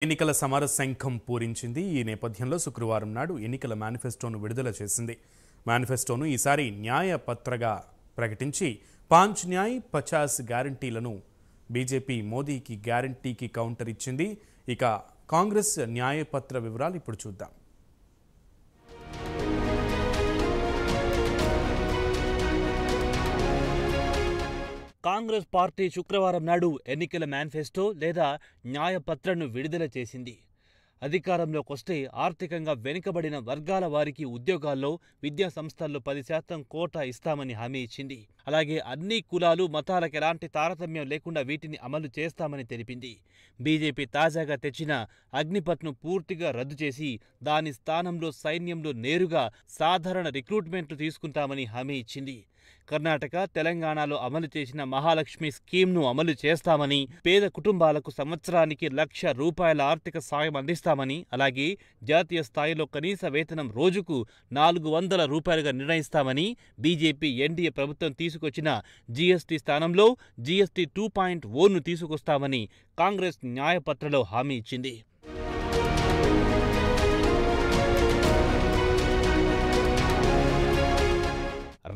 ఎన్నికల సమర శంఖం పూరించింది. ఈ నేపథ్యంలో శుక్రవారం నాడు ఎన్నికల మేనిఫెస్టోను విడుదల చేసింది. మేనిఫెస్టోను ఈసారి న్యాయపత్రగా ప్రకటించి 5 న్యాయ్ 50 గ్యారంటీలను బీజేపీ మోదీకి గ్యారంటీకి కౌంటర్ ఇచ్చింది. ఇక కాంగ్రెస్ న్యాయపత్ర వివరాలు ఇప్పుడు చూద్దాం. కాంగ్రెస్ పార్టీ శుక్రవారం నాడు ఎన్నికల మేనిఫెస్టో లేదా న్యాయపత్రను విడుదల చేసింది. అధికారంలోకొస్తే ఆర్థికంగా వెనుకబడిన వర్గాల వారికి ఉద్యోగాల్లో, విద్యా సంస్థల్లో 10% కోటా ఇస్తామని హామీ ఇచ్చింది. అలాగే అన్ని కులాలు, మతాలకు ఎలాంటి తారతమ్యం లేకుండా వీటిని అమలు చేస్తామని తెలిపింది. బీజేపీ తాజాగా తెచ్చిన అగ్నిపథ్ను పూర్తిగా రద్దు చేసి దాని స్థానంలో సైన్యంలో నేరుగా సాధారణ రిక్రూట్మెంట్లు తీసుకుంటామని హామీ ఇచ్చింది. కర్ణాటక, తెలంగాణలో అమలు చేసిన మహాలక్ష్మి స్కీమ్ను అమలు చేస్తామని, పేద కుటుంబాలకు సంవత్సరానికి ₹1,00,000 ఆర్థిక సాయం అందిస్తామని, అలాగే జాతీయ స్థాయిలో కనీస వేతనం రోజుకు ₹400గా నిర్ణయిస్తామని, బీజేపీ ఎన్డీఏ ప్రభుత్వం తీసుకొచ్చిన జీఎస్టీ స్థానంలో జీఎస్టీ 2.0ను తీసుకొస్తామని కాంగ్రెస్ న్యాయపత్రలో హామీ ఇచ్చింది.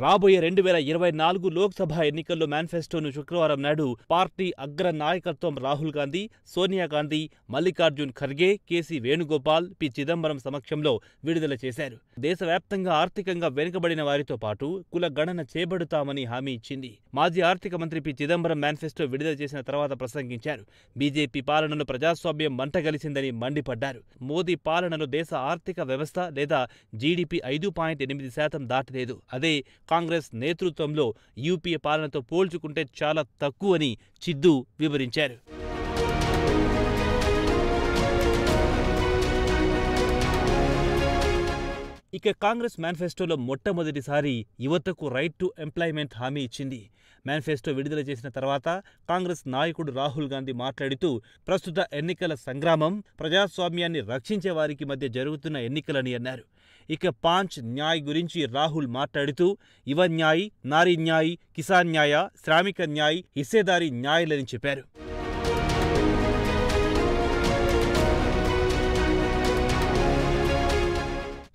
రాబోయే 2024 లోక్సభ ఎన్నికల్లో మేనిఫెస్టోను శుక్రవారం నాడు పార్టీ అగ్ర నాయకత్వం రాహుల్ గాంధీ, సోనియా గాంధీ, మల్లికార్జున్ ఖర్గే, కేసీ వేణుగోపాల్, పి చిదంబరం సమక్షంలో విడుదల చేశారు. దేశవ్యాప్తంగా ఆర్థికంగా వెనుకబడిన వారితో పాటు కుల గణన చేపడతామని హామీ ఇచ్చింది. మాజీ ఆర్థిక మంత్రి పి చిదంబరం మేనిఫెస్టో విడుదల చేసిన తర్వాత ప్రసంగించారు. బీజేపీ పాలనలో ప్రజాస్వామ్యం మంటగలిసిందని మండిపడ్డారు. మోదీ పాలనలో దేశ ఆర్థిక వ్యవస్థ లేదా జీడీపీ 5.8% దాటలేదు. అదే కాంగ్రెస్ నేతృత్వంలో యూపీఏ పాలనతో పోల్చుకుంటే చాలా తక్కువని చిద్దు వివరించారు. ఇక కాంగ్రెస్ మేనిఫెస్టోలో మొట్టమొదటిసారి యువతకు రైట్ టు ఎంప్లాయ్మెంట్ హామీ ఇచ్చింది. మేనిఫెస్టో విడుదల చేసిన తర్వాత కాంగ్రెస్ నాయకుడు రాహుల్ గాంధీ మాట్లాడుతూ, ప్రస్తుత ఎన్నికల సంగ్రామం ప్రజాస్వామ్యాన్ని రక్షించే వారికి మధ్య జరుగుతున్న ఎన్నికలని అన్నారు. ఇక 5 న్యాయ్ గురించి రాహుల్ మాట్లాడుతూ, యువ న్యాయ్, నారీ న్యాయ్, కిసాన్ న్యాయ, శ్రామిక న్యాయ్, హిస్సేదారీ న్యాయ్లని చెప్పారు.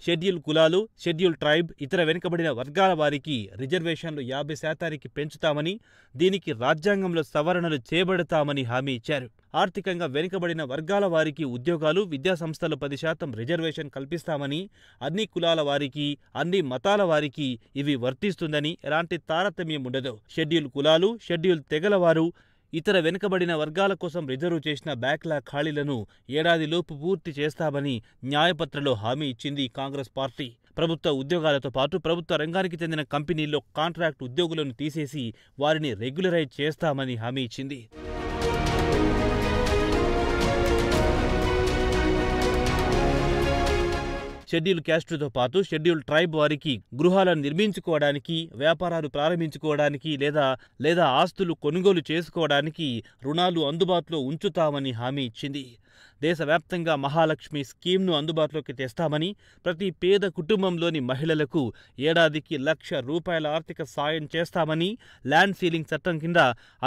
షెడ్యూల్ కులాలు, షెడ్యూల్ ట్రైబ్, ఇతర వెనుకబడిన వర్గాల వారికి రిజర్వేషన్లు 50%కి పెంచుతామని, దీనికి రాజ్యాంగంలో సవరణలు చేపడతామని హామీ ఇచ్చారు. ఆర్థికంగా వెనుకబడిన వర్గాల వారికి ఉద్యోగాలు, విద్యాసంస్థలు 10% రిజర్వేషన్ కల్పిస్తామని, అన్ని కులాల వారికి, అన్ని మతాల వారికి ఇవి వర్తిస్తుందని, ఎలాంటి తారతమ్యం ఉండదు. షెడ్యూల్ కులాలు, షెడ్యూల్ తెగల వారు, ఇతర వెనుకబడిన వర్గాల కోసం రిజర్వ్ చేసిన బ్యాక్లాగ్ ఖాళీలను ఏడాదిలోపు పూర్తి చేస్తామని న్యాయపత్రలో హామీ ఇచ్చింది కాంగ్రెస్ పార్టీ. ప్రభుత్వ ఉద్యోగాలతో పాటు ప్రభుత్వ రంగానికి చెందిన కంపెనీల్లో కాంట్రాక్ట్ ఉద్యోగులను తీసేసి వారిని రెగ్యులరైజ్ చేస్తామని హామీ ఇచ్చింది. షెడ్యూల్ క్యాస్టుతో పాటు షెడ్యూల్ ట్రైబ్ వారికి గృహాలను నిర్మించుకోవడానికి, వ్యాపారాలు ప్రారంభించుకోవడానికి లేదా ఆస్తులు కొనుగోలు చేసుకోవడానికి రుణాలు అందుబాటులో ఉంచుతామని హామీ ఇచ్చింది. దేశవ్యాప్తంగా మహాలక్ష్మి స్కీమ్ను అందుబాటులోకి తెస్తామని, ప్రతి పేద కుటుంబంలోని మహిళలకు ఏడాదికి ₹1,00,000 ఆర్థిక సాయం చేస్తామని, ల్యాండ్ సీలింగ్ చట్టం కింద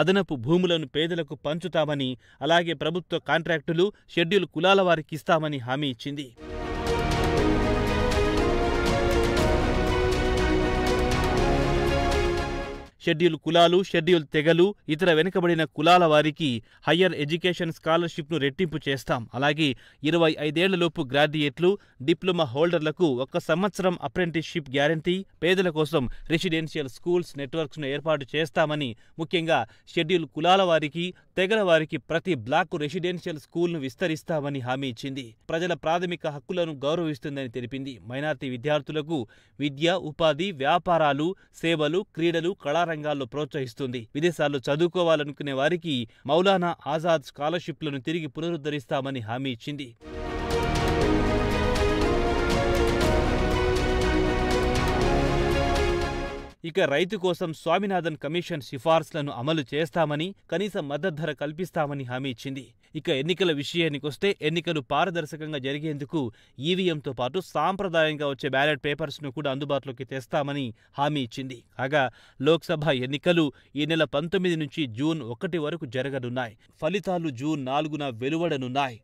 అదనపు భూములను పేదలకు పంచుతామని, అలాగే ప్రభుత్వ కాంట్రాక్టులు షెడ్యూల్ కులాల వారికి ఇస్తామని హామీ ఇచ్చింది. షెడ్యూల్ కులాలు, షెడ్యూల్ తెగలు, ఇతర వెనుకబడిన కులాల వారికి హయ్యర్ ఎడ్యుకేషన్ స్కాలర్షిప్ను రెట్టింపు చేస్తాం. అలాగే 25 ఏళ్లలోపు గ్రాడ్యుయేట్లు, డిప్లొమా హోల్డర్లకు 1 సంవత్సరం అప్రెంటిస్షిప్ గ్యారంటీ, పేదల కోసం రెసిడెన్షియల్ స్కూల్స్ నెట్వర్క్స్ను ఏర్పాటు చేస్తామని, ముఖ్యంగా షెడ్యూల్ కులాల వారికి, తెగల వారికి ప్రతి బ్లాక్ రెసిడెన్షియల్ స్కూల్ను విస్తరిస్తామని హామీ ఇచ్చింది. ప్రజల ప్రాథమిక హక్కులను గౌరవిస్తుందని తెలిపింది. మైనారిటీ విద్యార్థులకు విద్య, ఉపాధి, వ్యాపారాలు, సేవలు, క్రీడలు, కళారంగాల్లో ప్రోత్సహిస్తుంది. విదేశాల్లో చదువుకోవాలనుకునే వారికి మౌలానా ఆజాద్ స్కాలర్షిప్లను తిరిగి పునరుద్ధరిస్తామని హామీ ఇచ్చింది. ఇక రైతు కోసం స్వామినాథన్ కమిషన్ సిఫార్సులను అమలు చేస్తామని, కనీస మద్దతు ధర కల్పిస్తామని హామీ ఇచ్చింది. ఇక ఎన్నికల విషయానికొస్తే ఎన్నికలు పారదర్శకంగా జరిగేందుకు ఈవీఎంతో పాటు సాంప్రదాయంగా వచ్చే బ్యాలెట్ పేపర్స్ను కూడా అందుబాటులోకి తెస్తామని హామీ ఇచ్చింది. కాగా లోక్సభ ఎన్నికలు ఈ నెల 19 నుంచి జూన్ 1 వరకు జరగనున్నాయి. ఫలితాలు జూన్ 4న వెలువడనున్నాయి.